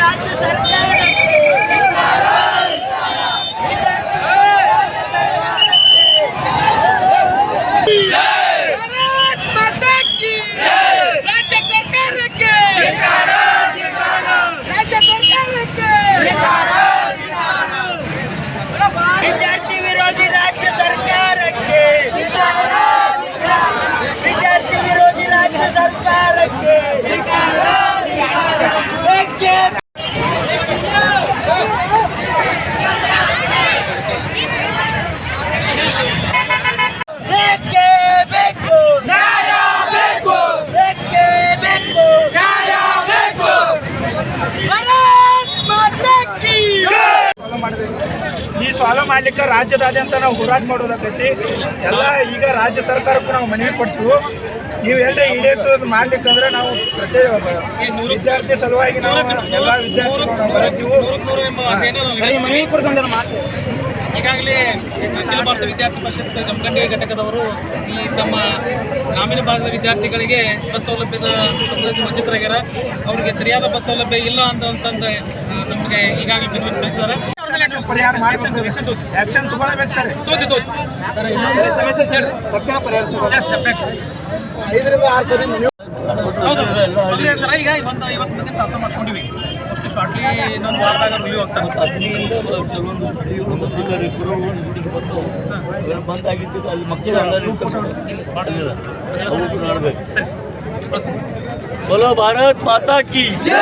ರಾಜ್ಯ ಸರ್ಕಾರಕ್ಕೆ ವಿದ್ಯಾರ್ಥಿ ವಿರೋಧಿ ರಾಜ್ಯ ಸರ್ಕಾರಕ್ಕೆ ವಿದ್ಯಾರ್ಥಿ ವಿರೋಧಿ ರಾಜ್ಯ ಸರ್ಕಾರಕ್ಕೆ ಬೇಕೇ ಬೇಕು ನ್ಯಾಯ ಬೇಕು ಬೇಕೇ ಬೇಕು ನ್ಯಾಯ ಬೇಕು ಭಾರತ್ ಮಾತಾ ಕೀ ಈ ಸಾಲ ಮಾಡ್ಲಿಕ್ಕೆ ರಾಜ್ಯದಾದ್ಯಂತ ನಾವು ಹೋರಾಟ ಮಾಡೋದಾಗೈತಿ ಎಲ್ಲ ಈಗ ರಾಜ್ಯ ಸರ್ಕಾರಕ್ಕೂ ನಾವು ಮನವಿ ಕೊಡ್ತೀವಿ. ನೀವು ಎಲ್ಲರೇ ಈಡೇರಿಸೋದು ಮಾಡ್ಲಿಕ್ಕಂದ್ರೆ ನಾವು ಪ್ರತಿ ವಿದ್ಯಾರ್ಥಿ ಸಲುವಾಗಿ ನಾವು ಎಲ್ಲ ವಿದ್ಯಾರ್ಥಿಗಳು ನಾವು ಬರುತ್ತೀವಿ. ಮನವಿ ಕೊಡ್ತಂದ್ರೆ ಮಾತು ಈಗಾಗಲೇ ಅಖಿಲ ಭಾರತ ವಿದ್ಯಾರ್ಥಿ ಪರಿಷತ್ ಜಮಖಂಡಿ ಘಟಕದವರು ಈ ನಮ್ಮ ಗ್ರಾಮೀಣ ಭಾಗದ ವಿದ್ಯಾರ್ಥಿಗಳಿಗೆ ಬಸ್ ಸೌಲಭ್ಯದ ಸಂದರ್ಭದಲ್ಲಿ ವಂಚಿತರಾಗ್ಯಾರ. ಅವರಿಗೆ ಸರಿಯಾದ ಬಸ್ ಸೌಲಭ್ಯ ಇಲ್ಲ ಅಂತಂದು ನಮಗೆ ಈಗಾಗಲೇ ಮನವಿ ಸಲ್ಲಿಸಿದ್ದಾರೆ. ಪರಿಹಾರ ಮಾಡಬೇಕು, ಆಕ್ಷನ್ ತಗೊಳ್ಳಬೇಕು ಸರ್. ತಕ್ಷಣ ಪರಿಹಾರ 5 ರಿಂದ 6 ಸರಿ ಮನವಿ. ಹೌದು ಸರ್, ಈಗ ಇವತ್ತು ಮಂದಿ ಕೆಲಸ ಮಾಡ್ಕೊಂಡಿವಿ. ಮೋಸ್ಟ್ಲಿ ಶಾರ್ಟ್ಲಿ ಇನ್ನೊಂದು ವಾರದಾಗ ರಿಲೀವ್ ಆಗ್ತಾ ಬಂದಾಗಿದ್ದು ಅಲ್ಲಿ ಮಕ್ಕಳು बोलो भारत माता की जय।